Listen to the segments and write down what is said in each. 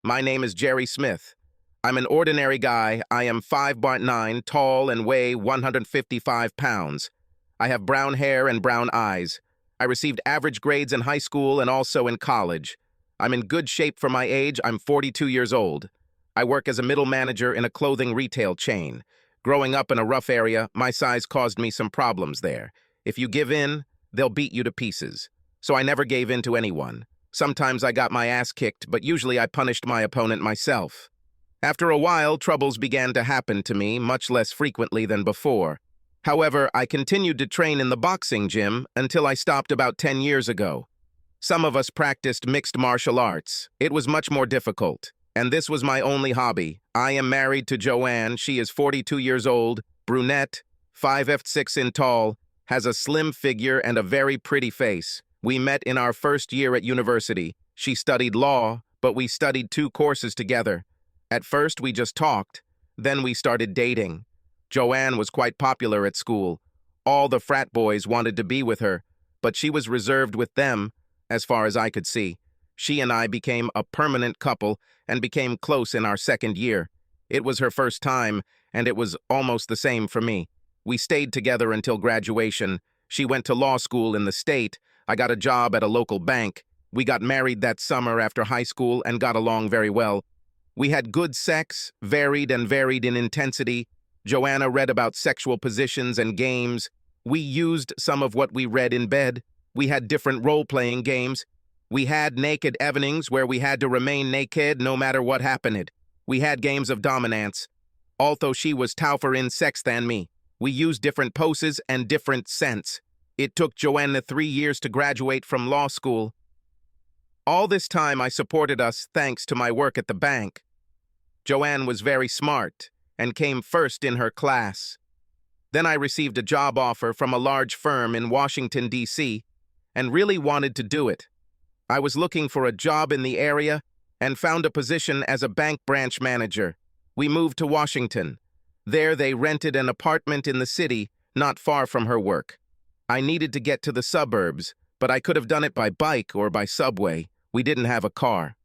My name is Jerry Smith. I'm an ordinary guy. I am 5'9", tall, and weigh 155 pounds. I have brown hair and brown eyes. I received average grades in high school and also in college. I'm in good shape for my age. I'm 42 years old. I work as a middle manager in a clothing retail chain. Growing up in a rough area, my size caused me some problems there. If you give in, they'll beat you to pieces. So I never gave in to anyone. Sometimes I got my ass kicked, but usually I punished my opponent myself. After a while, troubles began to happen to me, much less frequently than before. However, I continued to train in the boxing gym until I stopped about 10 years ago. Some of us practiced mixed martial arts. It was much more difficult, and this was my only hobby. I am married to Joanne. She is 42 years old, brunette, 5'6" in tall, has a slim figure and a very pretty face. We met in our first year at university. She studied law, but we studied 2 courses together. At first, we just talked. Then we started dating. Joanne was quite popular at school. All the frat boys wanted to be with her, but she was reserved with them, as far as I could see. She and I became a permanent couple and became close in our second year. It was her first time, and it was almost the same for me. We stayed together until graduation. She went to law school in the state. I got a job at a local bank. We got married that summer after high school and got along very well. We had good sex, varied in intensity. Joanna read about sexual positions and games. We used some of what we read in bed. We had different role-playing games. We had naked evenings where we had to remain naked no matter what happened. We had games of dominance. Although she was tougher in sex than me, we used different poses and different scents. It took Joanna 3 years to graduate from law school. All this time I supported us thanks to my work at the bank. Joanne was very smart and came first in her class. Then I received a job offer from a large firm in Washington, D.C., and really wanted to do it. I was looking for a job in the area and found a position as a bank branch manager. We moved to Washington. There they rented an apartment in the city, not far from her work. I needed to get to the suburbs, but I could have done it by bike or by subway. We didn't have a car.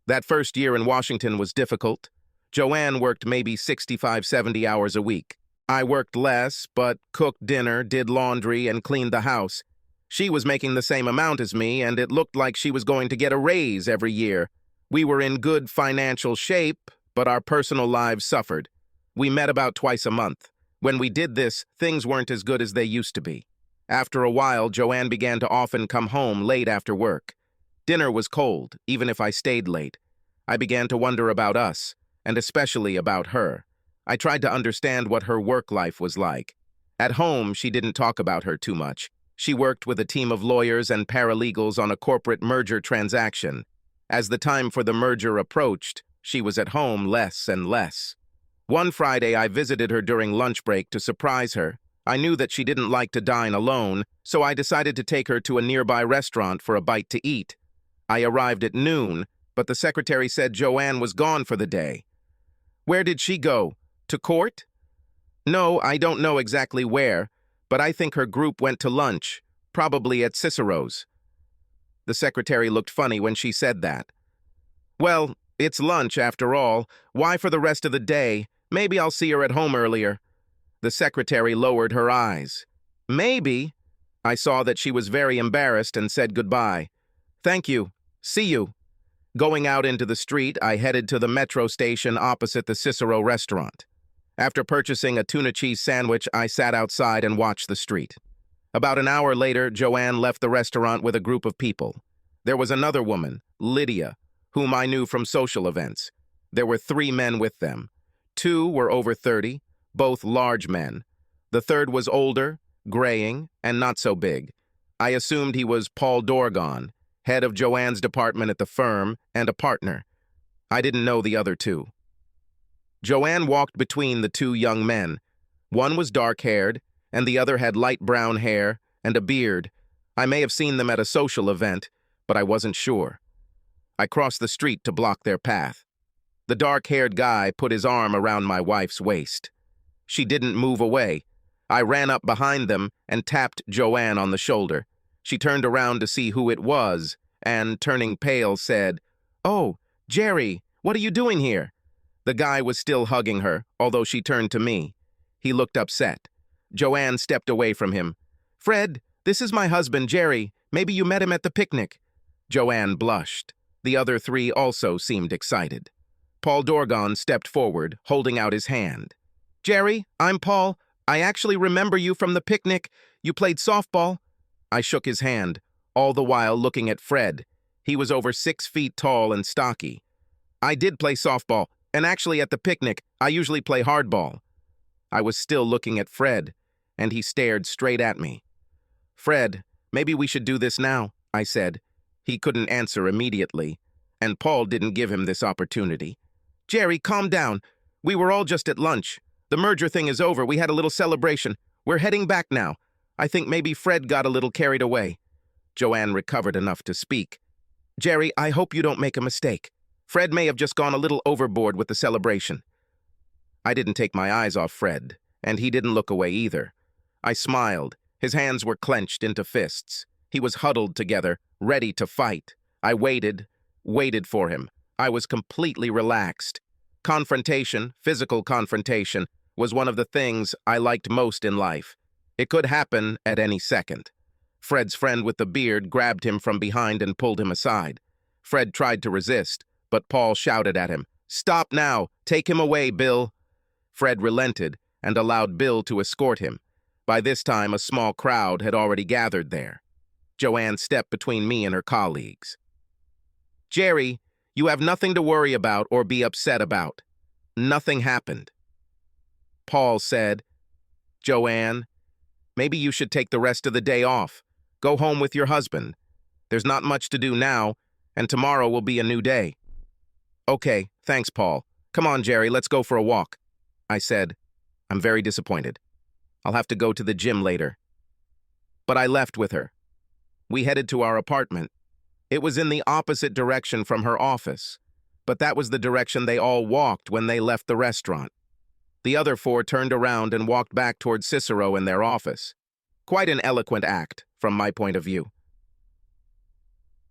That first year in Washington was difficult. Joanne worked maybe 65, 70 hours a week. I worked less, but cooked dinner, did laundry, and cleaned the house. She was making the same amount as me, and it looked like she was going to get a raise every year. We were in good financial shape, but our personal lives suffered. We met about twice a month. When we did this, things weren't as good as they used to be. After a while, Joanne began to often come home late after work. Dinner was cold, even if I stayed late. I began to wonder about us, and especially about her. I tried to understand what her work life was like. At home, she didn't talk about her too much. She worked with a team of lawyers and paralegals on a corporate merger transaction. As the time for the merger approached, she was at home less and less. One Friday, I visited her during lunch break to surprise her. I knew that she didn't like to dine alone, so I decided to take her to a nearby restaurant for a bite to eat. I arrived at noon, but the secretary said Joanne was gone for the day. Where did she go? To court? No, I don't know exactly where, but I think her group went to lunch, probably at Cicero's. The secretary looked funny when she said that. Well, it's lunch after all. Why for the rest of the day? Maybe I'll see her at home earlier. The secretary lowered her eyes. Maybe. I saw that she was very embarrassed and said goodbye. Thank you. See you. Going out into the street, I headed to the metro station opposite the Cicero restaurant. After purchasing a tuna cheese sandwich, I sat outside and watched the street. About an hour later, Joanne left the restaurant with a group of people. There was another woman, Lydia, whom I knew from social events. There were 3 men with them. 2 were over 30, both large men. The third was older, graying, and not so big. I assumed he was Paul Dorgon, head of Joanne's department at the firm, and a partner. I didn't know the other 2. Joanne walked between the 2 young men. One was dark-haired, and the other had light brown hair and a beard. I may have seen them at a social event, but I wasn't sure. I crossed the street to block their path. The dark-haired guy put his arm around my wife's waist. She didn't move away. I ran up behind them and tapped Joanne on the shoulder. She turned around to see who it was and, turning pale, said, "Oh, Jerry, what are you doing here? The guy was still hugging her, although she turned to me. He looked upset. Joanne stepped away from him. Fred, this is my husband, Jerry. Maybe you met him at the picnic. Joanne blushed. The other three also seemed excited. Paul Dorgon stepped forward, holding out his hand. Jerry, I'm Paul. I actually remember you from the picnic. You played softball. I shook his hand, all the while looking at Fred. He was over 6 feet tall and stocky. I did play softball, and actually at the picnic, I usually play hardball. I was still looking at Fred, and he stared straight at me. Fred, maybe we should do this now, I said. He couldn't answer immediately, and Paul didn't give him this opportunity. Jerry, calm down. We were all just at lunch. The merger thing is over. We had a little celebration. We're heading back now. I think maybe Fred got a little carried away. Joanne recovered enough to speak. Jerry, I hope you don't make a mistake. Fred may have just gone a little overboard with the celebration. I didn't take my eyes off Fred, and he didn't look away either. I smiled. His hands were clenched into fists. He was huddled together, ready to fight. I waited for him. I was completely relaxed. Confrontation, physical confrontation, was one of the things I liked most in life. It could happen at any second. Fred's friend with the beard grabbed him from behind and pulled him aside. Fred tried to resist, but Paul shouted at him, Stop now! Take him away, Bill! Fred relented and allowed Bill to escort him. By this time, a small crowd had already gathered there. Joanne stepped between me and her colleagues. Jerry, you have nothing to worry about or be upset about. Nothing happened. Paul said, Joanne, maybe you should take the rest of the day off. Go home with your husband. There's not much to do now, and tomorrow will be a new day. Okay, thanks, Paul. Come on, Jerry, let's go for a walk. I said, I'm very disappointed. I'll have to go to the gym later. But I left with her. We headed to our apartment. It was in the opposite direction from her office, but that was the direction they all walked when they left the restaurant. The other 4 turned around and walked back toward Cicero and their office. Quite an eloquent act, from my point of view.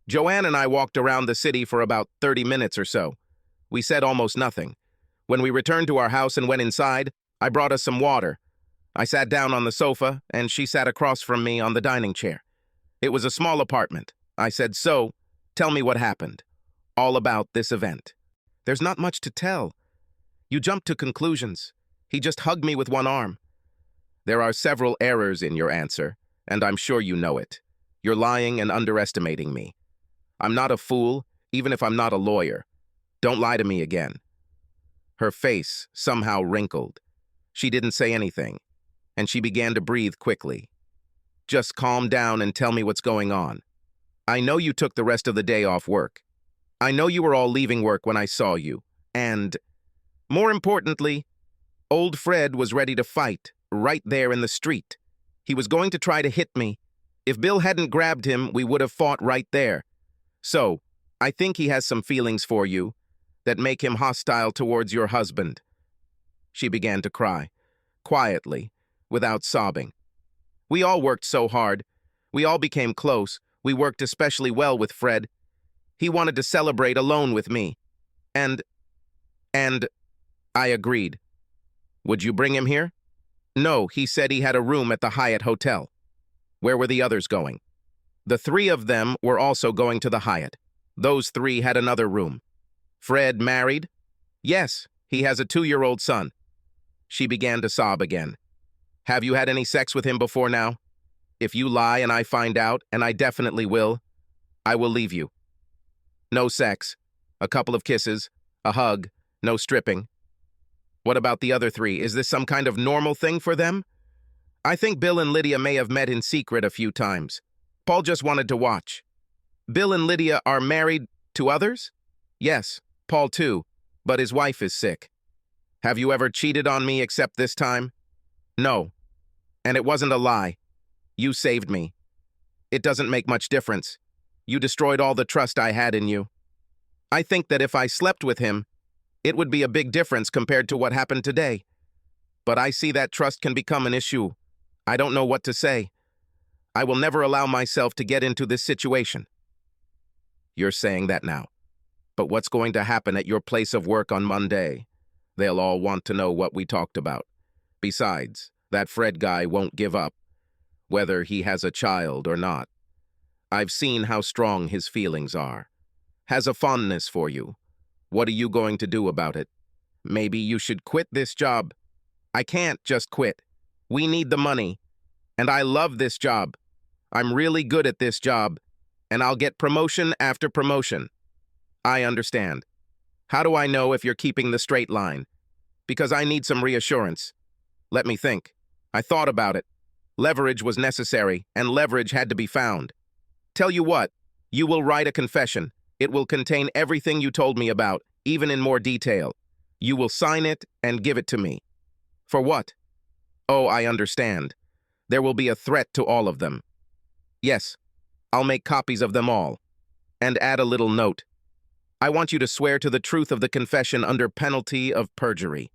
Joanne and I walked around the city for about 30 minutes or so. We said almost nothing. When we returned to our house and went inside, I brought us some water. I sat down on the sofa, and she sat across from me on the dining chair. It was a small apartment. I said, So, tell me what happened. All about this event. There's not much to tell. You jumped to conclusions. He just hugged me with one arm. There are several errors in your answer, and I'm sure you know it. You're lying and underestimating me. I'm not a fool, even if I'm not a lawyer. Don't lie to me again. Her face somehow wrinkled. She didn't say anything, and she began to breathe quickly. Just calm down and tell me what's going on. I know you took the rest of the day off work. I know you were all leaving work when I saw you. And, more importantly, old Fred was ready to fight, right there in the street. He was going to try to hit me. If Bill hadn't grabbed him, we would have fought right there. So, I think he has some feelings for you that make him hostile towards your husband. She began to cry, quietly, without sobbing. We all worked so hard. We all became close. We worked especially well with Fred. He wanted to celebrate alone with me. And I agreed. Would you bring him here? No, he said he had a room at the Hyatt Hotel. Where were the others going? The 3 of them were also going to the Hyatt. Those 3 had another room. Fred married? Yes, he has a 2-year-old son. She began to sob again. Have you had any sex with him before now? If you lie and I find out, and I definitely will, I will leave you. No sex. A couple of kisses. A hug. No stripping. What about the other 3? Is this some kind of normal thing for them? I think Bill and Lydia may have met in secret a few times. Paul just wanted to watch. Bill and Lydia are married to others? Yes, Paul too, but his wife is sick. Have you ever cheated on me except this time? No. And it wasn't a lie. You saved me. It doesn't make much difference. You destroyed all the trust I had in you. I think that if I slept with him, it would be a big difference compared to what happened today. But I see that trust can become an issue. I don't know what to say. I will never allow myself to get into this situation. You're saying that now. But what's going to happen at your place of work on Monday? They'll all want to know what we talked about. Besides, that Fred guy won't give up, whether he has a child or not. I've seen how strong his feelings are. Has a fondness for you. What are you going to do about it? Maybe you should quit this job. I can't just quit. We need the money. And I love this job. I'm really good at this job, and I'll get promotion after promotion. I understand. How do I know if you're keeping the straight line? Because I need some reassurance. Let me think. I thought about it. Leverage was necessary, and leverage had to be found. Tell you what, you will write a confession. It will contain everything you told me about, even in more detail. You will sign it and give it to me. For what? Oh, I understand. There will be a threat to all of them. Yes, I'll make copies of them all. And add a little note. I want you to swear to the truth of the confession under penalty of perjury.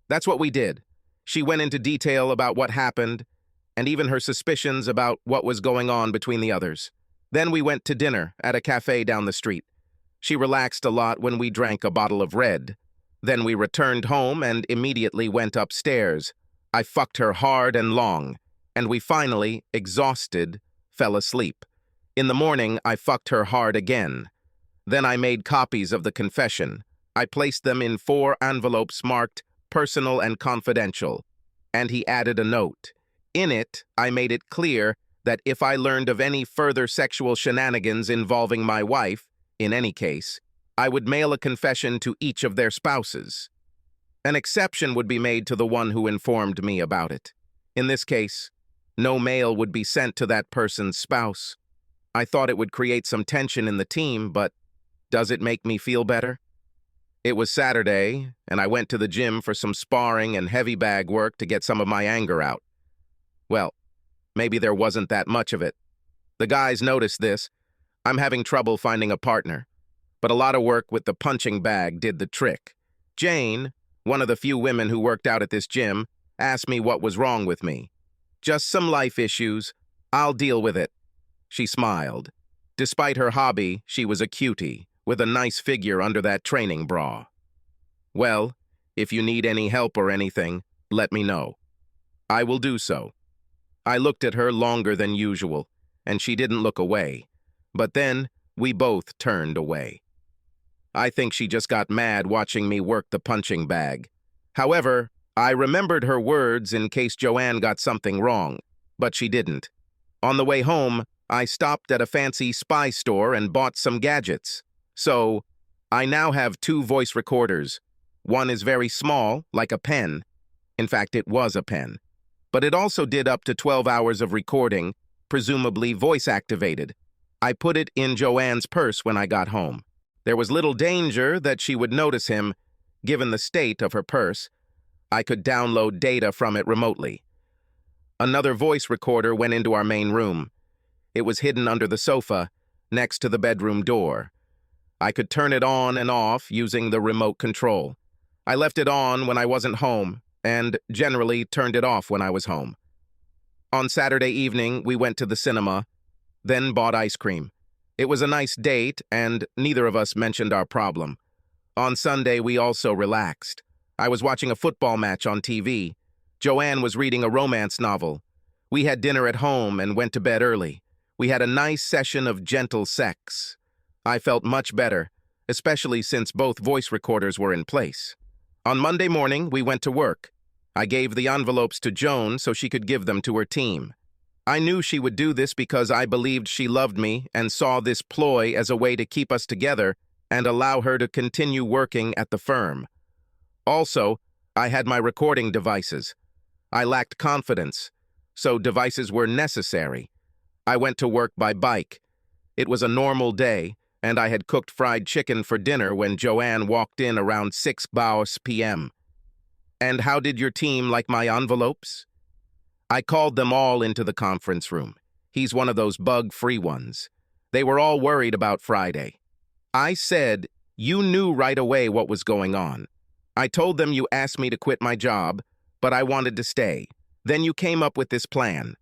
That's what we did. She went into detail about what happened, and even her suspicions about what was going on between the others. Then we went to dinner at a cafe down the street. She relaxed a lot when we drank a bottle of red. Then we returned home and immediately went upstairs. I fucked her hard and long, and we finally, exhausted, fell asleep. In the morning, I fucked her hard again. Then I made copies of the confession. I placed them in 4 envelopes marked personal and confidential. And he added a note. In it, I made it clear that if I learned of any further sexual shenanigans involving my wife, in any case, I would mail a confession to each of their spouses. An exception would be made to the one who informed me about it. In this case, no mail would be sent to that person's spouse. I thought it would create some tension in the team, but does it make me feel better? It was Saturday, and I went to the gym for some sparring and heavy bag work to get some of my anger out. Well, maybe there wasn't that much of it. The guys noticed this. I'm having trouble finding a partner, but a lot of work with the punching bag did the trick. Jane, one of the few women who worked out at this gym, asked me what was wrong with me. Just some life issues. I'll deal with it. She smiled. Despite her hobby, she was a cutie, with a nice figure under that training bra. Well, if you need any help or anything, let me know. I will do so. I looked at her longer than usual, and she didn't look away. But then, we both turned away. I think she just got mad watching me work the punching bag. However, I remembered her words in case Joanne got something wrong, but she didn't. On the way home, I stopped at a fancy spy store and bought some gadgets. So, I now have 2 voice recorders. One is very small, like a pen. In fact, it was a pen. But it also did up to 12 hours of recording, presumably voice-activated. I put it in Joanne's purse when I got home. There was little danger that she would notice him, given the state of her purse. I could download data from it remotely. Another voice recorder went into our main room. It was hidden under the sofa, next to the bedroom door. I could turn it on and off using the remote control. I left it on when I wasn't home, and generally turned it off when I was home. On Saturday evening, we went to the cinema, then bought ice cream. It was a nice date, and neither of us mentioned our problem. On Sunday, we also relaxed. I was watching a football match on TV. Joanne was reading a romance novel. We had dinner at home and went to bed early. We had a nice session of gentle sex. I felt much better, especially since both voice recorders were in place. On Monday morning, we went to work. I gave the envelopes to Joan so she could give them to her team. I knew she would do this because I believed she loved me and saw this ploy as a way to keep us together and allow her to continue working at the firm. Also, I had my recording devices. I lacked confidence, so devices were necessary. I went to work by bike. It was a normal day, and I had cooked fried chicken for dinner when Joanne walked in around 6 p.m. And how did your team like my envelopes? I called them all into the conference room. He's one of those bug-free ones. They were all worried about Friday. I said, you knew right away what was going on. I told them you asked me to quit my job, but I wanted to stay. Then you came up with this plan.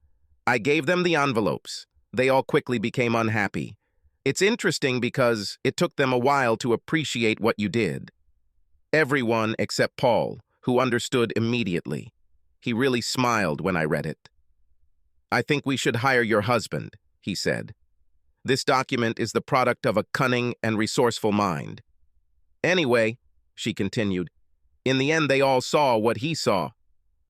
I gave them the envelopes. They all quickly became unhappy. It's interesting because it took them a while to appreciate what you did. Everyone except Paul, who understood immediately. He really smiled when I read it. I think we should hire your husband, he said. This document is the product of a cunning and resourceful mind. Anyway, she continued, in the end they all saw what he saw.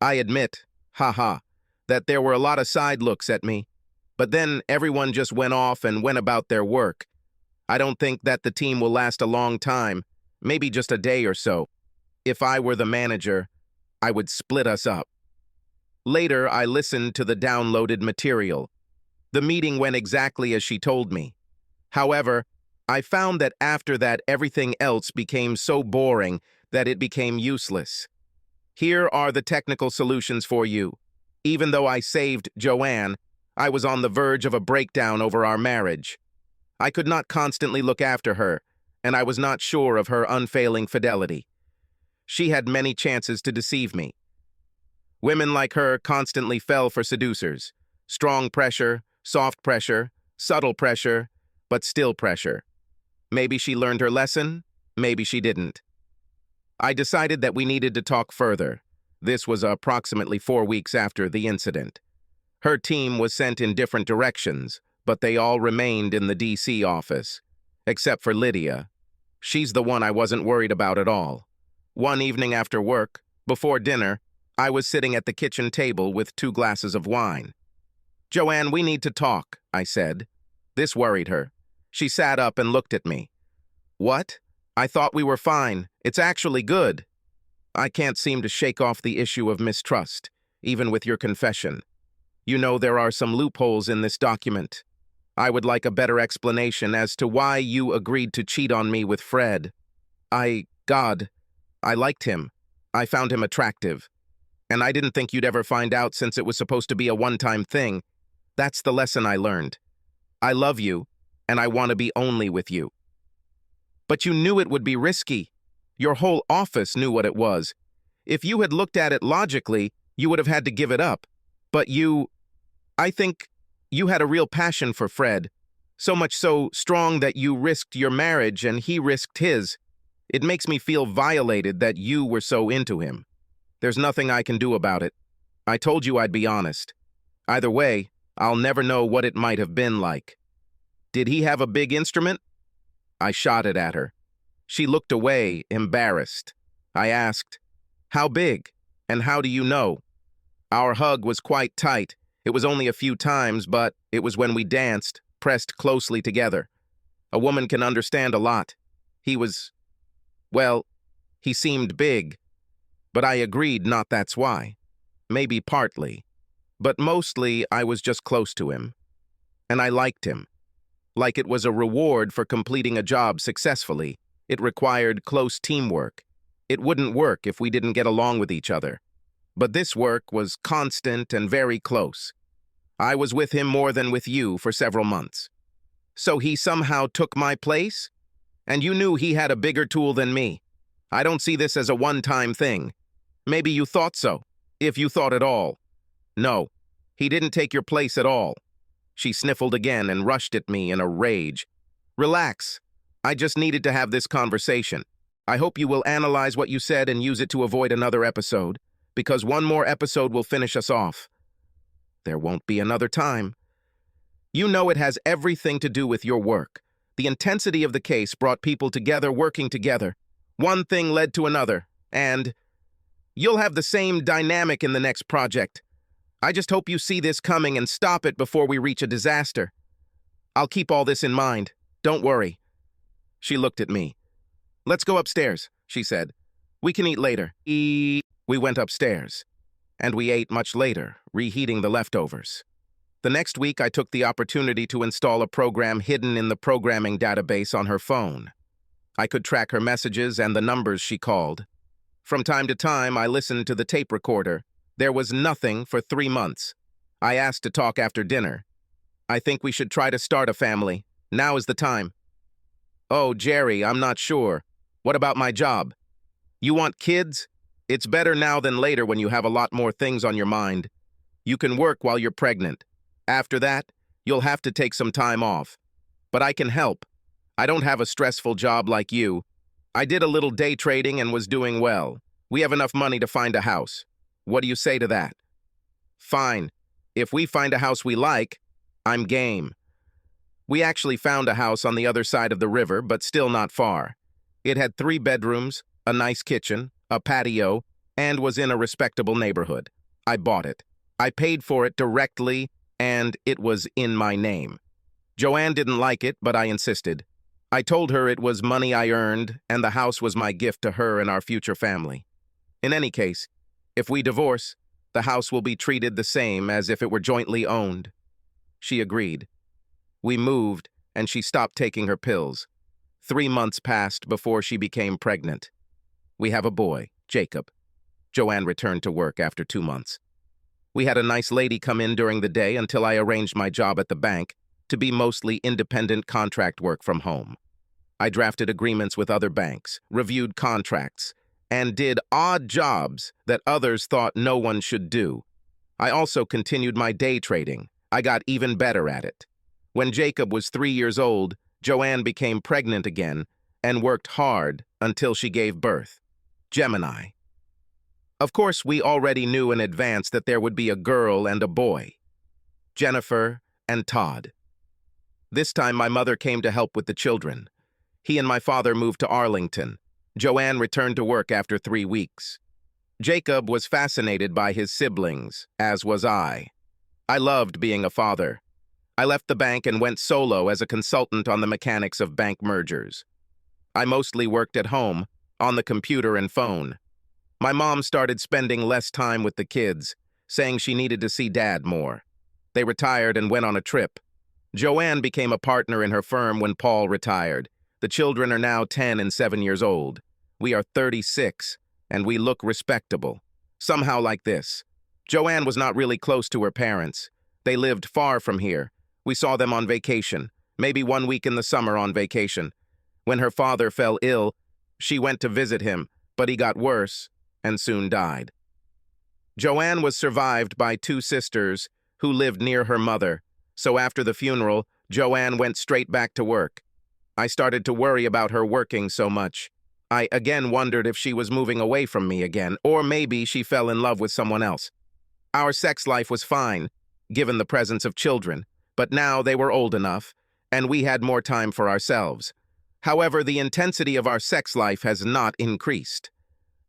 I admit, that there were a lot of side looks at me, but then everyone just went off and went about their work. I don't think that the team will last a long time, maybe just a day or so. If I were the manager, I would split us up. Later, I listened to the downloaded material. The meeting went exactly as she told me. However, I found that after that everything else became so boring that it became useless. Here are the technical solutions for you. Even though I saved Joanne, I was on the verge of a breakdown over our marriage. I could not constantly look after her, and I was not sure of her unfailing fidelity. She had many chances to deceive me. Women like her constantly fell for seducers. Strong pressure, soft pressure, subtle pressure, but still pressure. Maybe she learned her lesson, maybe she didn't. I decided that we needed to talk further. This was approximately 4 weeks after the incident. Her team was sent in different directions, but they all remained in the DC office, except for Lydia. She's the one I wasn't worried about at all. One evening after work, before dinner, I was sitting at the kitchen table with 2 glasses of wine. Joanne, we need to talk, I said. This worried her. She sat up and looked at me. What? I thought we were fine. It's actually good. I can't seem to shake off the issue of mistrust, even with your confession. You know there are some loopholes in this document. I would like a better explanation as to why you agreed to cheat on me with Fred. I liked him. I found him attractive. And I didn't think you'd ever find out since it was supposed to be a one-time thing. That's the lesson I learned. I love you, and I want to be only with you. But you knew it would be risky. Your whole office knew what it was. If you had looked at it logically, you would have had to give it up. But I think you had a real passion for Fred, so much so strong that you risked your marriage and he risked his. It makes me feel violated that you were so into him. There's nothing I can do about it. I told you I'd be honest. Either way, I'll never know what it might have been like. Did he have a big instrument? I shot it at her. She looked away, embarrassed. I asked, how big? And how do you know? Our hug was quite tight. It was only a few times, but it was when we danced, pressed closely together. A woman can understand a lot. He seemed big. But I agreed not that's why. Maybe partly. But mostly I was just close to him. And I liked him. Like it was a reward for completing a job successfully. It required close teamwork. It wouldn't work if we didn't get along with each other. But this work was constant and very close. I was with him more than with you for several months. So he somehow took my place? And you knew he had a bigger tool than me. I don't see this as a one-time thing. Maybe you thought so, if you thought at all. No, he didn't take your place at all. She sniffled again and rushed at me in a rage. Relax. I just needed to have this conversation. I hope you will analyze what you said and use it to avoid another episode, because one more episode will finish us off. There won't be another time. You know it has everything to do with your work. The intensity of the case brought people together working together. One thing led to another, and you'll have the same dynamic in the next project. I just hope you see this coming and stop it before we reach a disaster. I'll keep all this in mind. Don't worry. She looked at me. Let's go upstairs, she said. We can eat later. We went upstairs. And we ate much later, reheating the leftovers. The next week, I took the opportunity to install a program hidden in the programming database on her phone. I could track her messages and the numbers she called. From time to time, I listened to the tape recorder. There was nothing for 3 months. I asked to talk after dinner. I think we should try to start a family. Now is the time. Oh, Jerry, I'm not sure. What about my job? You want kids? It's better now than later when you have a lot more things on your mind. You can work while you're pregnant. After that, you'll have to take some time off. But I can help. I don't have a stressful job like you. I did a little day trading and was doing well. We have enough money to find a house. What do you say to that? Fine. If we find a house we like, I'm game. We actually found a house on the other side of the river, but still not far. It had 3 bedrooms, a nice kitchen, a patio, and was in a respectable neighborhood. I bought it. I paid for it directly, and it was in my name. Joanne didn't like it, but I insisted. I told her it was money I earned, and the house was my gift to her and our future family. In any case, if we divorce, the house will be treated the same as if it were jointly owned. She agreed. We moved, and she stopped taking her pills. 3 months passed before she became pregnant. We have a boy, Jacob. Joanne returned to work after 2 months. We had a nice lady come in during the day until I arranged my job at the bank to be mostly independent contract work from home. I drafted agreements with other banks, reviewed contracts, and did odd jobs that others thought no one should do. I also continued my day trading. I got even better at it. When Jacob was 3 years old, Joanne became pregnant again and worked hard until she gave birth. Gemini. Of course, we already knew in advance that there would be a girl and a boy. Jennifer and Todd. This time my mother came to help with the children. He and my father moved to Arlington. Joanne returned to work after 3 weeks. Jacob was fascinated by his siblings, as was I. I loved being a father. I left the bank and went solo as a consultant on the mechanics of bank mergers. I mostly worked at home, on the computer and phone. My mom started spending less time with the kids, saying she needed to see Dad more. They retired and went on a trip. Joanne became a partner in her firm when Paul retired. The children are now 10 and 7 years old. We are 36, and we look respectable. Somehow like this. Joanne was not really close to her parents. They lived far from here. We saw them on vacation, maybe 1 week in the summer on vacation. When her father fell ill, she went to visit him, but he got worse and soon died. Joanne was survived by 2 sisters who lived near her mother. So after the funeral, Joanne went straight back to work. I started to worry about her working so much. I again wondered if she was moving away from me again, or maybe she fell in love with someone else. Our sex life was fine, given the presence of children, but now they were old enough, and we had more time for ourselves. However, the intensity of our sex life has not increased.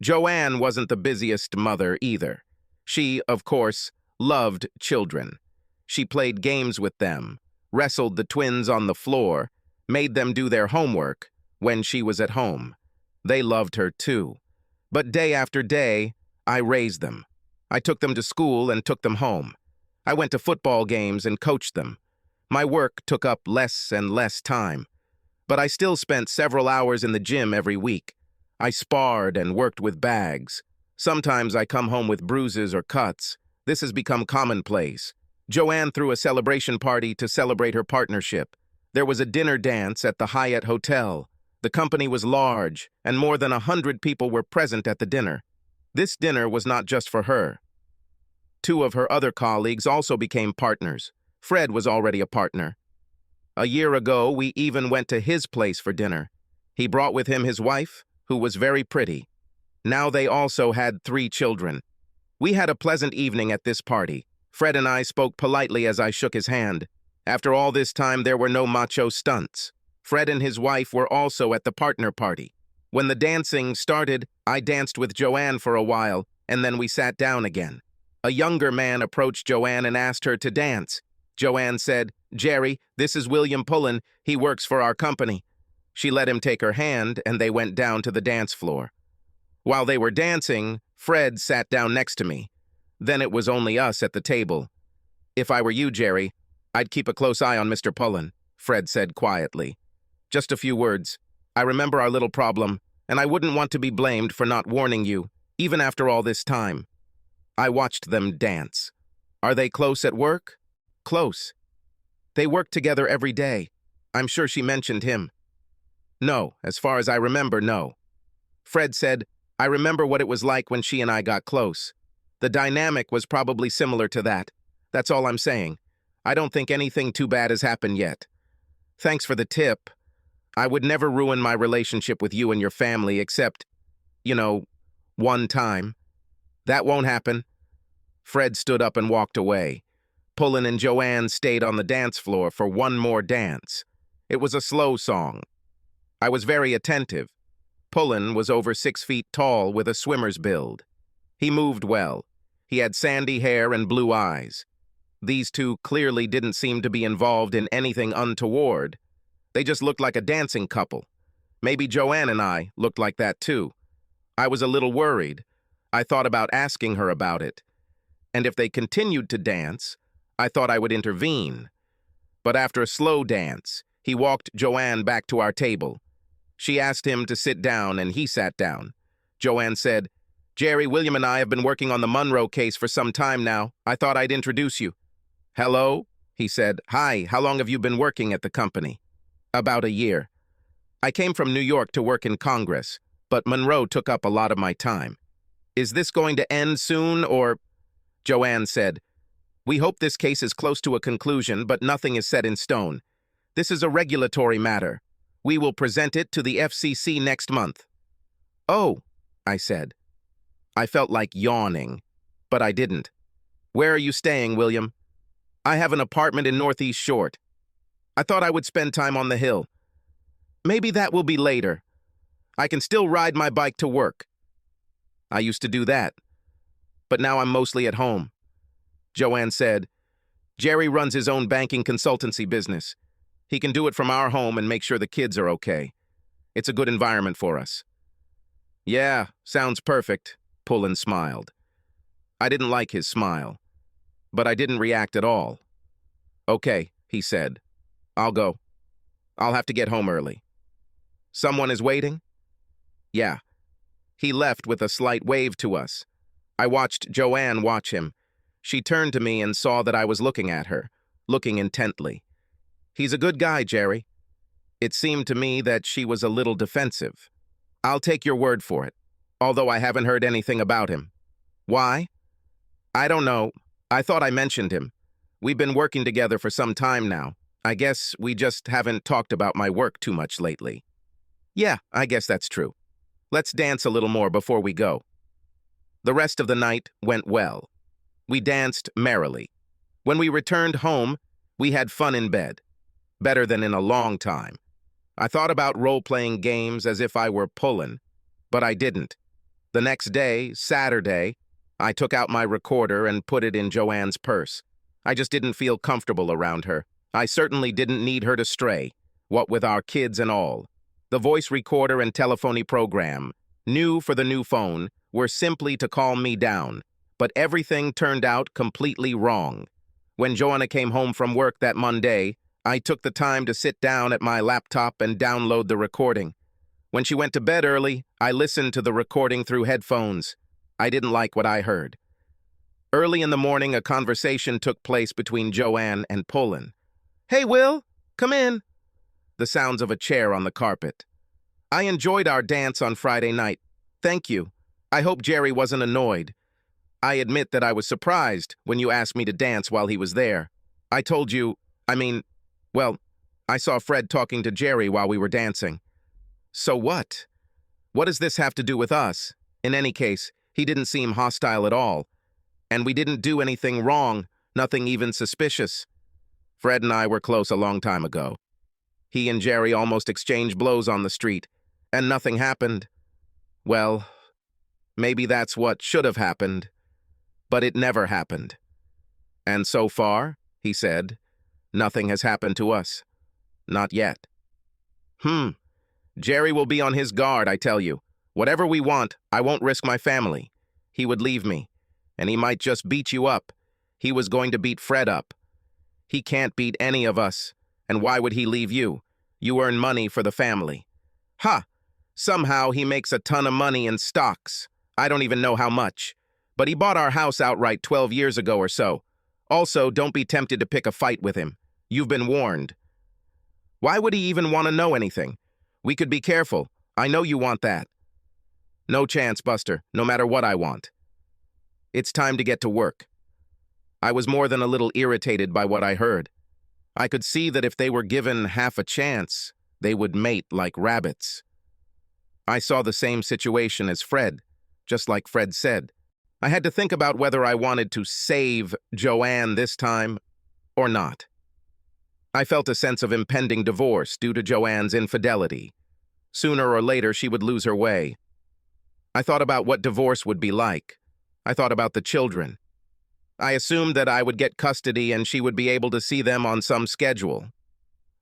Joanne wasn't the busiest mother either. She, of course, loved children. She played games with them, wrestled the twins on the floor, made them do their homework when she was at home. They loved her too. But day after day, I raised them. I took them to school and took them home. I went to football games and coached them. My work took up less and less time. But I still spent several hours in the gym every week. I sparred and worked with bags. Sometimes I come home with bruises or cuts. This has become commonplace. Joanne threw a celebration party to celebrate her partnership. There was a dinner dance at the Hyatt Hotel. The company was large, and more than 100 people were present at the dinner. This dinner was not just for her. 2 of her other colleagues also became partners. Fred was already a partner. A year ago, we even went to his place for dinner. He brought with him his wife, who was very pretty. Now they also had 3 children. We had a pleasant evening at this party. Fred and I spoke politely as I shook his hand. After all this time, there were no macho stunts. Fred and his wife were also at the partner party. When the dancing started, I danced with Joanne for a while, and then we sat down again. A younger man approached Joanne and asked her to dance. Joanne said, "Jerry, this is William Pullen. He works for our company." She let him take her hand, and they went down to the dance floor. While they were dancing, Fred sat down next to me. Then it was only us at the table. "If I were you, Jerry, I'd keep a close eye on Mr. Pullen," Fred said quietly. "Just a few words. I remember our little problem, and I wouldn't want to be blamed for not warning you, even after all this time." I watched them dance. "Are they close at work?" "Close. They work together every day. I'm sure she mentioned him." "No, as far as I remember, no." Fred said, "I remember what it was like when she and I got close. The dynamic was probably similar to that. That's all I'm saying. I don't think anything too bad has happened yet." Thanks for the tip. I would never ruin my relationship with you and your family except, you know, one time. That won't happen. Fred stood up and walked away. Pullen and Joanne stayed on the dance floor for one more dance. It was a slow song. I was very attentive. Pullen was over 6 feet tall with a swimmer's build. He moved well. He had sandy hair and blue eyes. These two clearly didn't seem to be involved in anything untoward. They just looked like a dancing couple. Maybe Joanne and I looked like that too. I was a little worried. I thought about asking her about it. And if they continued to dance, I thought I would intervene. But after a slow dance, he walked Joanne back to our table. She asked him to sit down, and he sat down. Joanne said, "Jerry, William, and I have been working on the Monroe case for some time now. I thought I'd introduce you." "Hello?" he said. "Hi, how long have you been working at the company?" "About a year. I came from New York to work in Congress, but Monroe took up a lot of my time." "Is this going to end soon, or—" Joanne said, "We hope this case is close to a conclusion, but nothing is set in stone. This is a regulatory matter. We will present it to the FCC next month." "Oh," I said. I felt like yawning, but I didn't. "Where are you staying, William?" "I have an apartment in Northeast Short. I thought I would spend time on the hill." "Maybe that will be later. I can still ride my bike to work." I used to do that, but now I'm mostly at home. Joanne said, "Jerry runs his own banking consultancy business. He can do it from our home and make sure the kids are okay. It's a good environment for us." "Yeah, sounds perfect," Pullen smiled. I didn't like his smile, but I didn't react at all. "Okay," he said. "I'll go. I'll have to get home early." "Someone is waiting?" "Yeah." He left with a slight wave to us. I watched Joanne watch him. She turned to me and saw that I was looking at her, looking intently. "He's a good guy, Jerry." It seemed to me that she was a little defensive. "I'll take your word for it, although I haven't heard anything about him." "Why?" "I don't know. I thought I mentioned him. We've been working together for some time now. I guess we just haven't talked about my work too much lately." "Yeah, I guess that's true. Let's dance a little more before we go." The rest of the night went well. We danced merrily. When we returned home, we had fun in bed. Better than in a long time. I thought about role-playing games as if I were Pullen, but I didn't. The next day, Saturday, I took out my recorder and put it in Joanne's purse. I just didn't feel comfortable around her. I certainly didn't need her to stray, what with our kids and all. The voice recorder and telephony program, new for the new phone, were simply to calm me down, but everything turned out completely wrong. When Joanna came home from work that Monday, I took the time to sit down at my laptop and download the recording. When she went to bed early, I listened to the recording through headphones. I didn't like what I heard. Early in the morning, a conversation took place between Joanne and Pullen. "Hey, Will, come in." The sounds of a chair on the carpet. "I enjoyed our dance on Friday night. Thank you. I hope Jerry wasn't annoyed. I admit that I was surprised when you asked me to dance while he was there. I told you, well, I saw Fred talking to Jerry while we were dancing." "So what? What does this have to do with us? In any case, he didn't seem hostile at all. And we didn't do anything wrong, nothing even suspicious. Fred and I were close a long time ago. He and Jerry almost exchanged blows on the street, and nothing happened. Well, maybe that's what should have happened, but it never happened. And so far," he said, "nothing has happened to us. Not yet." Jerry will be on his guard, I tell you. Whatever we want, I won't risk my family. He would leave me, and he might just beat you up. He was going to beat Fred up. He can't beat any of us, and why would he leave you? You earn money for the family." "Ha! Somehow he makes a ton of money in stocks. I don't even know how much. But he bought our house outright 12 years ago or so. Also, don't be tempted to pick a fight with him. You've been warned." "Why would he even want to know anything? We could be careful. I know you want that." "No chance, Buster, no matter what I want. It's time to get to work." I was more than a little irritated by what I heard. I could see that if they were given half a chance, they would mate like rabbits. I saw the same situation as Fred, just like Fred said. I had to think about whether I wanted to save Joanne this time or not. I felt a sense of impending divorce due to Joanne's infidelity. Sooner or later, she would lose her way. I thought about what divorce would be like. I thought about the children. I assumed that I would get custody and she would be able to see them on some schedule.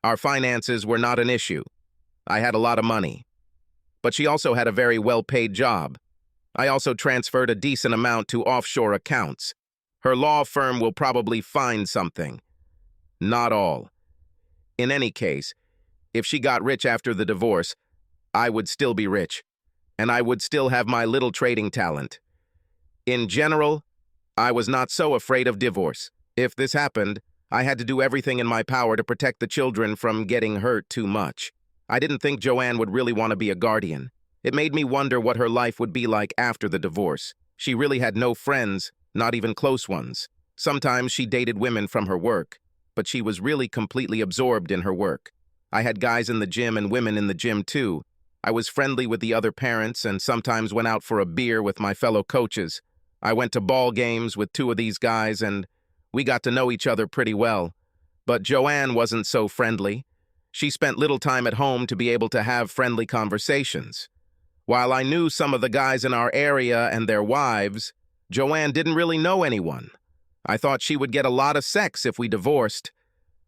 Our finances were not an issue. I had a lot of money. But she also had a very well-paid job. I also transferred a decent amount to offshore accounts. Her law firm will probably find something. Not all. In any case, if she got rich after the divorce, I would still be rich, and I would still have my little trading talent. In general, I was not so afraid of divorce. If this happened, I had to do everything in my power to protect the children from getting hurt too much. I didn't think Joanne would really want to be a guardian. It made me wonder what her life would be like after the divorce. She really had no friends, not even close ones. Sometimes she dated women from her work, but she was really completely absorbed in her work. I had guys in the gym and women in the gym too. I was friendly with the other parents and sometimes went out for a beer with my fellow coaches. I went to ball games with two of these guys and we got to know each other pretty well. But Joanne wasn't so friendly. She spent little time at home to be able to have friendly conversations. While I knew some of the guys in our area and their wives, Joanne didn't really know anyone. I thought she would get a lot of sex if we divorced,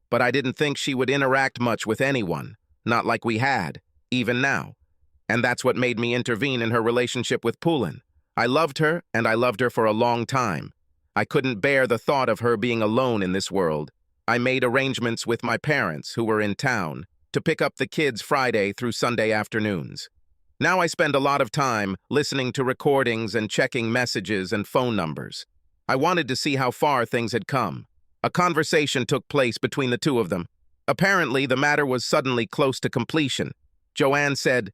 but I didn't think she would interact much with anyone, not like we had, even now. And that's what made me intervene in her relationship with Poulin. I loved her, and I loved her for a long time. I couldn't bear the thought of her being alone in this world. I made arrangements with my parents, who were in town, to pick up the kids Friday through Sunday afternoons. Now I spend a lot of time listening to recordings and checking messages and phone numbers. I wanted to see how far things had come. A conversation took place between the two of them. Apparently, the matter was suddenly close to completion. Joanne said,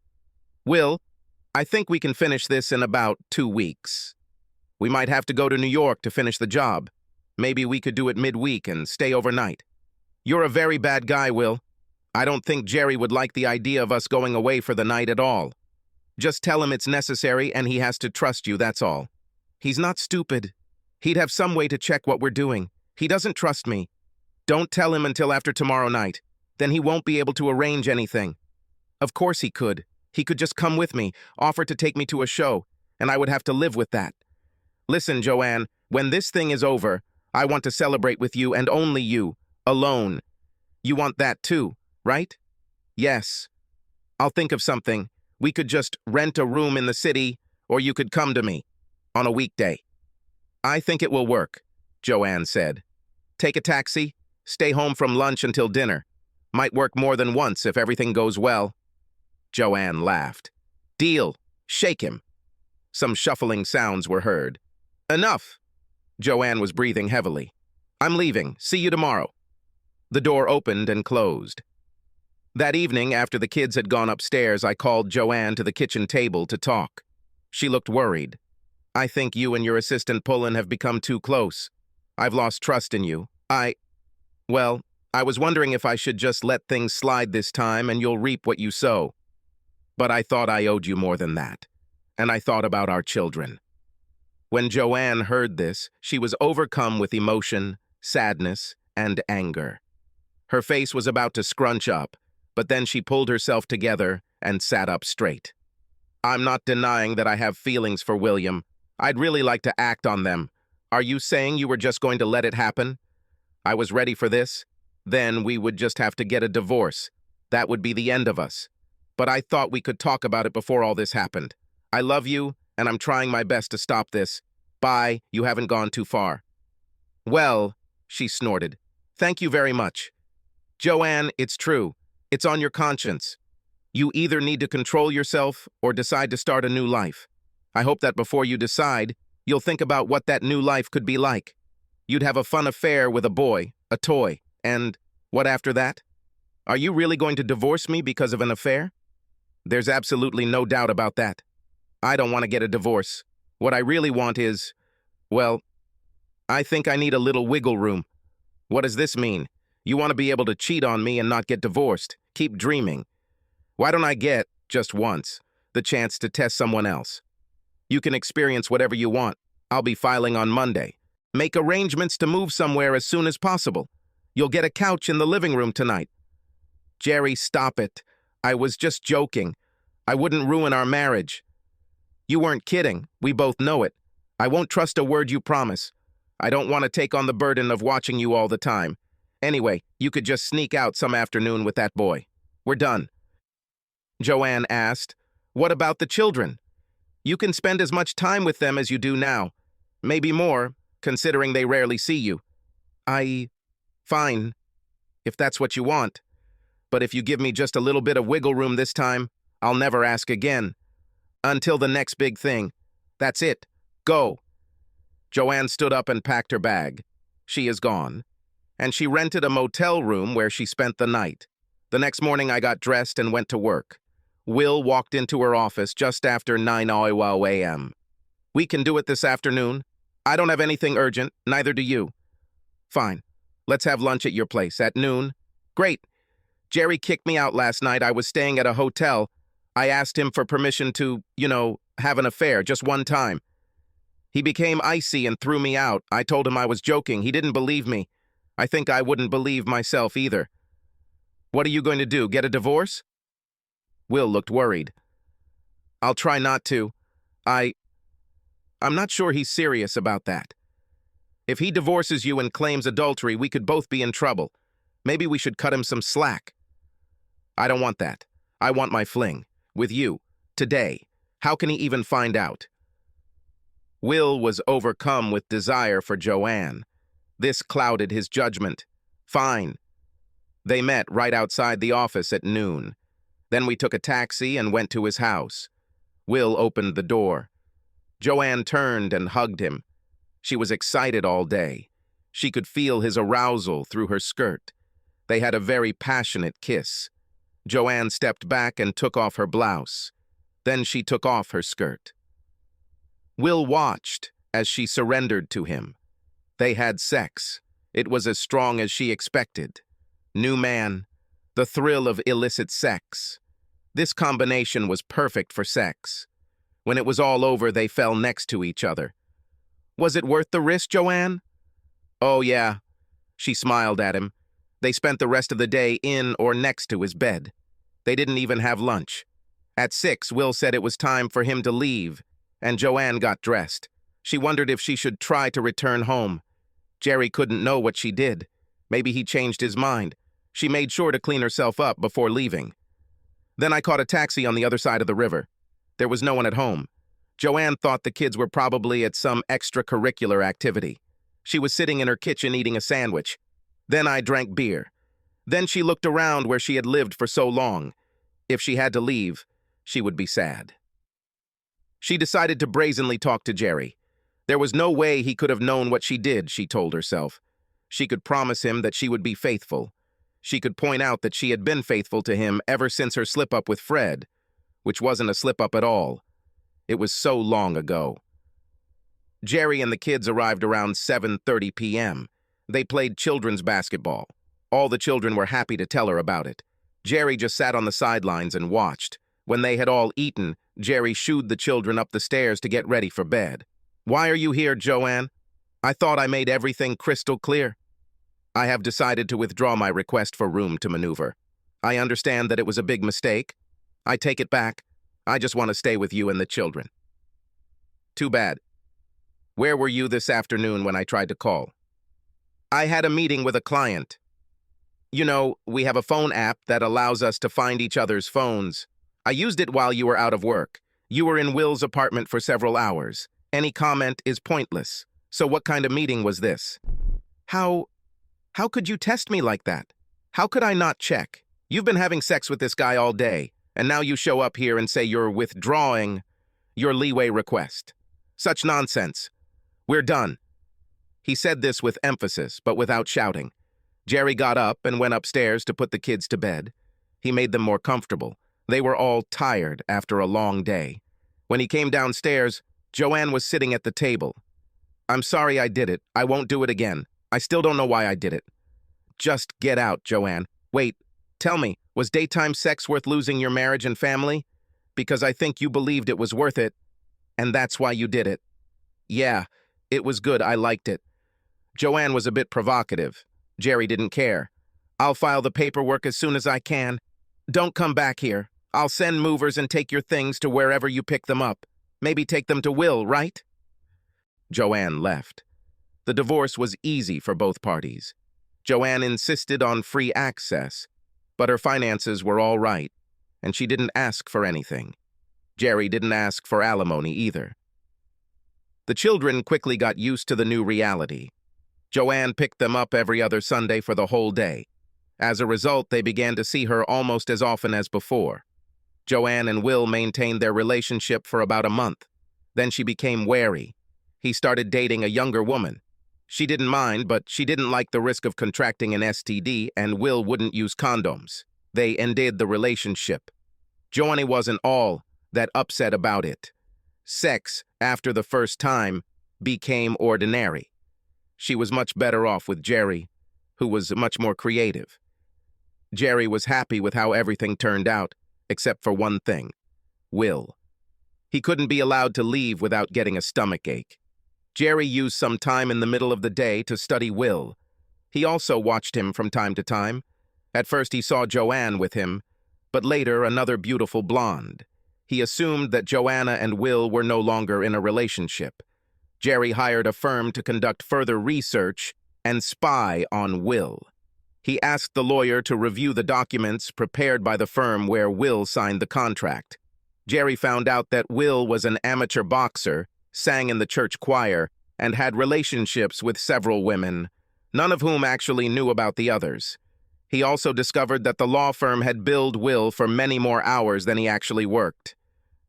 "Will, I think we can finish this in about 2 weeks. We might have to go to New York to finish the job. Maybe we could do it midweek and stay overnight. You're a very bad guy, Will. I don't think Jerry would like the idea of us going away for the night at all. Just tell him it's necessary and he has to trust you, that's all. He's not stupid. He'd have some way to check what we're doing. He doesn't trust me. Don't tell him until after tomorrow night. Then he won't be able to arrange anything. Of course he could. He could just come with me, offer to take me to a show, and I would have to live with that. Listen, Joanne, when this thing is over, I want to celebrate with you and only you, alone. You want that too, right? Yes. I'll think of something. We could just rent a room in the city, or you could come to me on a weekday. I think it will work, Joanne said. Take a taxi, stay home from lunch until dinner. Might work more than once if everything goes well. Joanne laughed. Deal. Shake him. Some shuffling sounds were heard. Enough. Joanne was breathing heavily. I'm leaving. See you tomorrow. The door opened and closed. That evening, after the kids had gone upstairs, I called Joanne to the kitchen table to talk. She looked worried. I think you and your assistant Poulin have become too close. I've lost trust in you. Well, I was wondering if I should just let things slide this time and you'll reap what you sow. But I thought I owed you more than that. And I thought about our children. When Joanne heard this, she was overcome with emotion, sadness, and anger. Her face was about to scrunch up, but then she pulled herself together and sat up straight. I'm not denying that I have feelings for William. I'd really like to act on them. Are you saying you were just going to let it happen? I was ready for this. Then we would just have to get a divorce. That would be the end of us. But I thought we could talk about it before all this happened. I love you, and I'm trying my best to stop this. Bye, you haven't gone too far. Well, she snorted. Thank you very much. Joanne, it's true. It's on your conscience. You either need to control yourself or decide to start a new life. I hope that before you decide, you'll think about what that new life could be like. You'd have a fun affair with a boy, a toy, and what after that? Are you really going to divorce me because of an affair? There's absolutely no doubt about that. I don't want to get a divorce. What I really want is, well, I think I need a little wiggle room. What does this mean? You want to be able to cheat on me and not get divorced. Keep dreaming. Why don't I get, just once, the chance to test someone else? You can experience whatever you want. I'll be filing on Monday. Make arrangements to move somewhere as soon as possible. You'll get a couch in the living room tonight. Jerry, stop it. I was just joking. I wouldn't ruin our marriage. You weren't kidding. We both know it. I won't trust a word you promise. I don't want to take on the burden of watching you all the time. Anyway, you could just sneak out some afternoon with that boy. We're done. Joanne asked, "What about the children? You can spend as much time with them as you do now. Maybe more, considering they rarely see you." Fine, if that's what you want. But if you give me just a little bit of wiggle room this time, I'll never ask again. Until the next big thing. That's it. Go. Joanne stood up and packed her bag. She is gone. And she rented a motel room where she spent the night. The next morning I got dressed and went to work. Will walked into her office just after 9 a.m. "We can do it this afternoon. I don't have anything urgent, neither do you." "Fine. Let's have lunch at your place at noon." "Great. Jerry kicked me out last night. I was staying at a hotel. I asked him for permission to, have an affair just one time. He became icy and threw me out. I told him I was joking. He didn't believe me. I think I wouldn't believe myself either." "What are you going to do, get a divorce?" Will looked worried. "I'll try not to. I'm not sure he's serious about that. If he divorces you and claims adultery, we could both be in trouble. Maybe we should cut him some slack." "I don't want that. I want my fling. With you. Today. How can he even find out?" Will was overcome with desire for Joanne. This clouded his judgment. Fine. They met right outside the office at noon. Then we took a taxi and went to his house. Will opened the door. Joanne turned and hugged him. She was excited all day. She could feel his arousal through her skirt. They had a very passionate kiss. Joanne stepped back and took off her blouse. Then she took off her skirt. Will watched as she surrendered to him. They had sex. It was as strong as she expected. New man, the thrill of illicit sex. This combination was perfect for sex. When it was all over, they fell next to each other. "Was it worth the risk, Joanne?" "Oh, yeah." She smiled at him. They spent the rest of the day in or next to his bed. They didn't even have lunch. At 6, Will said it was time for him to leave, and Joanne got dressed. She wondered if she should try to return home. Jerry couldn't know what she did. Maybe he changed his mind. She made sure to clean herself up before leaving. Then I caught a taxi on the other side of the river. There was no one at home. Joanne thought the kids were probably at some extracurricular activity. She was sitting in her kitchen eating a sandwich. Then I drank beer. Then she looked around where she had lived for so long. If she had to leave, she would be sad. She decided to brazenly talk to Jerry. There was no way he could have known what she did, she told herself. She could promise him that she would be faithful. She could point out that she had been faithful to him ever since her slip-up with Fred, which wasn't a slip-up at all. It was so long ago. Jerry and the kids arrived around 7:30 p.m. They played children's basketball. All the children were happy to tell her about it. Jerry just sat on the sidelines and watched. When they had all eaten, Jerry shooed the children up the stairs to get ready for bed. "Why are you here, Joanne? I thought I made everything crystal clear." "I have decided to withdraw my request for room to maneuver. I understand that it was a big mistake. I take it back. I just want to stay with you and the children." "Too bad. Where were you this afternoon when I tried to call?" "I had a meeting with a client. You know, we have a phone app that allows us to find each other's phones. I used it while you were out of work. You were in Will's apartment for several hours. Any comment is pointless. So what kind of meeting was this?" How could you test me like that? How could I not check? You've been having sex with this guy all day, and now you show up here and say you're withdrawing your leeway request. Such nonsense. We're done. He said this with emphasis, but without shouting. Jerry got up and went upstairs to put the kids to bed. He made them more comfortable. They were all tired after a long day. When he came downstairs, Joanne was sitting at the table. "I'm sorry I did it. I won't do it again. I still don't know why I did it." Just get out, Joanne. Wait, tell me, was daytime sex worth losing your marriage and family? Because I think you believed it was worth it, and that's why you did it. Yeah, it was good, I liked it. Joanne was a bit provocative. Jerry didn't care. I'll file the paperwork as soon as I can. Don't come back here. I'll send movers and take your things to wherever you pick them up. Maybe take them to Will, right? Joanne left. The divorce was easy for both parties. Joanne insisted on free access, but her finances were all right, and she didn't ask for anything. Jerry didn't ask for alimony either. The children quickly got used to the new reality. Joanne picked them up every other Sunday for the whole day. As a result, they began to see her almost as often as before. Joanne and Will maintained their relationship for about a month. Then she became wary. He started dating a younger woman. She didn't mind, but she didn't like the risk of contracting an STD, and Will wouldn't use condoms. They ended the relationship. Joanne wasn't all that upset about it. Sex, after the first time, became ordinary. She was much better off with Jerry, who was much more creative. Jerry was happy with how everything turned out, except for one thing: Will. He couldn't be allowed to leave without getting a stomachache. Jerry used some time in the middle of the day to study Will. He also watched him from time to time. At first he saw Joanne with him, but later another beautiful blonde. He assumed that Joanna and Will were no longer in a relationship. Jerry hired a firm to conduct further research and spy on Will. He asked the lawyer to review the documents prepared by the firm where Will signed the contract. Jerry found out that Will was an amateur boxer, sang in the church choir, and had relationships with several women, none of whom actually knew about the others. He also discovered that the law firm had billed Will for many more hours than he actually worked.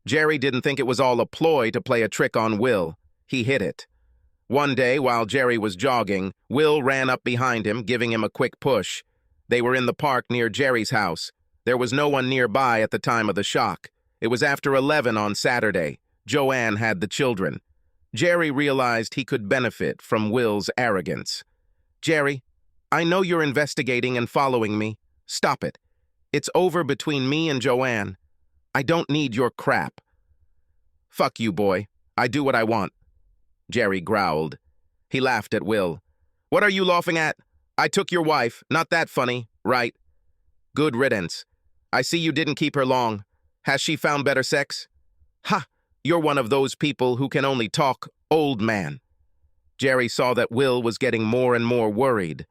Jerry didn't think it was all a ploy to play a trick on Will. He hid it. One day, while Jerry was jogging, Will ran up behind him, giving him a quick push. They were in the park near Jerry's house. There was no one nearby at the time of the shock. It was after 11 on Saturday. Joanne had the children. Jerry realized he could benefit from Will's arrogance. Jerry, I know you're investigating and following me. Stop it. It's over between me and Joanne. I don't need your crap. Fuck you, boy. I do what I want. Jerry growled. He laughed at Will. What are you laughing at? I took your wife. Not that funny, right? Good riddance. I see you didn't keep her long. Has she found better sex? Ha! You're one of those people who can only talk, old man. Jerry saw that Will was getting more and more worried.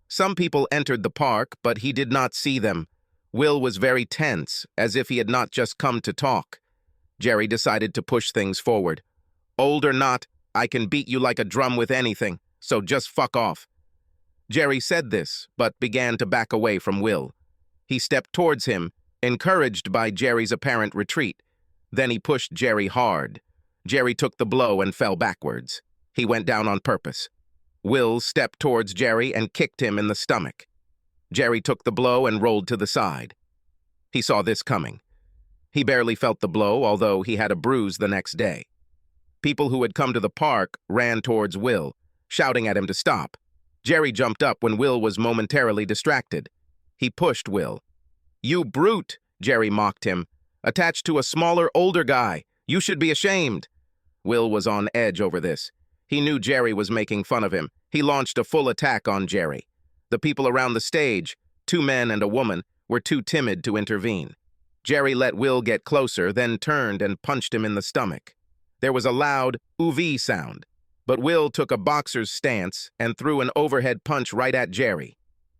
Some people entered the park, but he did not see them. Will was very tense, as if he had not just come to talk. Jerry decided to push things forward. Old or not, I can beat you like a drum with anything, so just fuck off. Jerry said this, but began to back away from Will. He stepped towards him, encouraged by Jerry's apparent retreat. Then he pushed Jerry hard. Jerry took the blow and fell backwards. He went down on purpose. Will stepped towards Jerry and kicked him in the stomach. Jerry took the blow and rolled to the side. He saw this coming. He barely felt the blow, although he had a bruise the next day. People who had come to the park ran towards Will, shouting at him to stop. Jerry jumped up when Will was momentarily distracted. He pushed Will. You brute, Jerry mocked him. Attached to a smaller, older guy. You should be ashamed. Will was on edge over this. He knew Jerry was making fun of him. He launched a full attack on Jerry. The people around the stage, 2 men and a woman, were too timid to intervene. Jerry let Will get closer, then turned and punched him in the stomach. There was a loud "ooh-vee" sound, but Will took a boxer's stance and threw an overhead punch right at Jerry.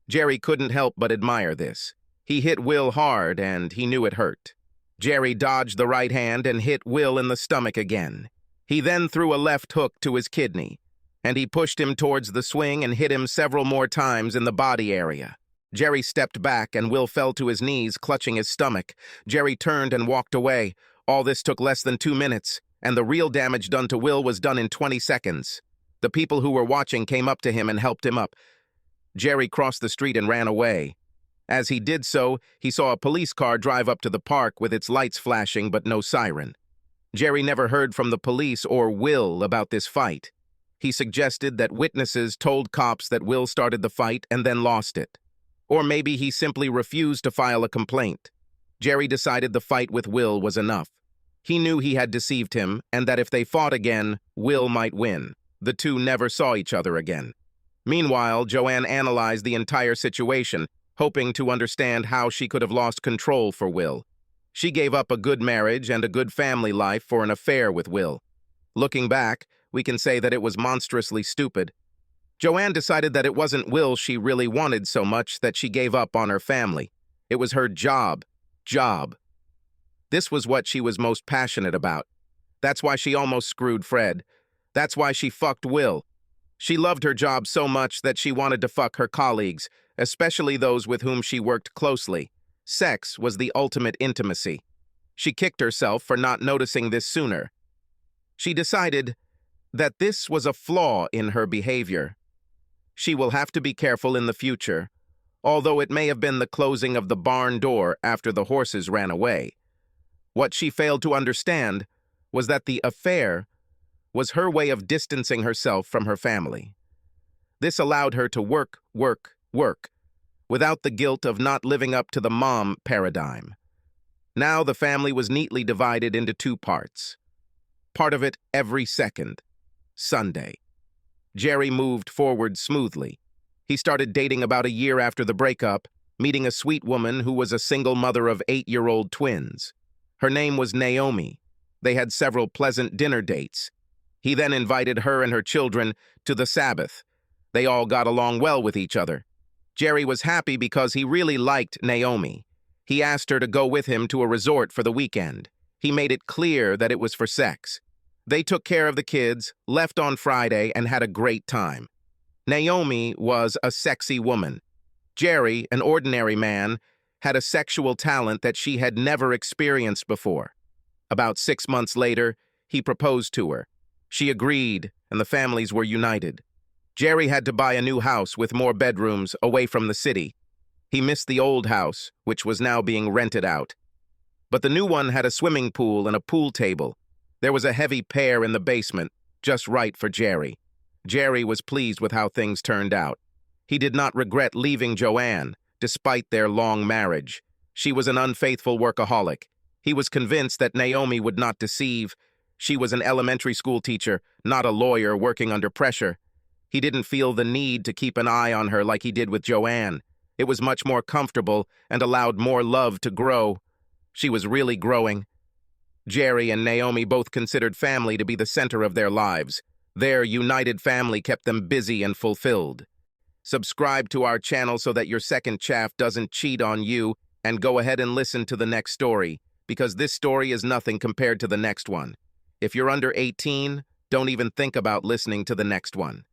Jerry couldn't help but admire this. He hit Will hard, and he knew it hurt. Jerry dodged the right hand and hit Will in the stomach again. He then threw a left hook to his kidney, and he pushed him towards the swing and hit him several more times in the body area. Jerry stepped back, and Will fell to his knees, clutching his stomach. Jerry turned and walked away. All this took less than 2 minutes, and the real damage done to Will was done in 20 seconds. The people who were watching came up to him and helped him up. Jerry crossed the street and ran away. As he did so, he saw a police car drive up to the park with its lights flashing but no siren. Jerry never heard from the police or Will about this fight. He suggested that witnesses told cops that Will started the fight and then lost it. Or maybe he simply refused to file a complaint. Jerry decided the fight with Will was enough. He knew he had deceived him and that if they fought again, Will might win. The two never saw each other again. Meanwhile, Joanne analyzed the entire situation, hoping to understand how she could have lost control for Will. She gave up a good marriage and a good family life for an affair with Will. Looking back, we can say that it was monstrously stupid. Joanne decided that it wasn't Will she really wanted so much that she gave up on her family. It was her job. This was what she was most passionate about. That's why she almost screwed Fred. That's why she fucked Will. She loved her job so much that she wanted to fuck her colleagues, especially those with whom she worked closely. Sex was the ultimate intimacy. She kicked herself for not noticing this sooner. She decided that this was a flaw in her behavior. She will have to be careful in the future, although it may have been the closing of the barn door after the horses ran away. What she failed to understand was that the affair was her way of distancing herself from her family. This allowed her to work, without the guilt of not living up to the mom paradigm. Now the family was neatly divided into two parts. Part of it every second. Sunday. Jerry moved forward smoothly. He started dating about a year after the breakup, meeting a sweet woman who was a single mother of 8-year-old twins. Her name was Naomi. They had several pleasant dinner dates. He then invited her and her children to the Sabbath. They all got along well with each other. Jerry was happy because he really liked Naomi. He asked her to go with him to a resort for the weekend. He made it clear that it was for sex. They took care of the kids, left on Friday, and had a great time. Naomi was a sexy woman. Jerry, an ordinary man, had a sexual talent that she had never experienced before. About 6 months later, he proposed to her. She agreed, and the families were united. Jerry had to buy a new house with more bedrooms away from the city. He missed the old house, which was now being rented out. But the new one had a swimming pool and a pool table. There was a heavy pair in the basement, just right for Jerry. Jerry was pleased with how things turned out. He did not regret leaving Joanne, despite their long marriage. She was an unfaithful workaholic. He was convinced that Naomi would not deceive. She was an elementary school teacher, not a lawyer working under pressure. He didn't feel the need to keep an eye on her like he did with Joanne. It was much more comfortable and allowed more love to grow. She was really growing. Jerry and Naomi both considered family to be the center of their lives. Their united family kept them busy and fulfilled. Subscribe to our channel so that your second chaff doesn't cheat on you, and go ahead and listen to the next story, because this story is nothing compared to the next one. If you're under 18, don't even think about listening to the next one.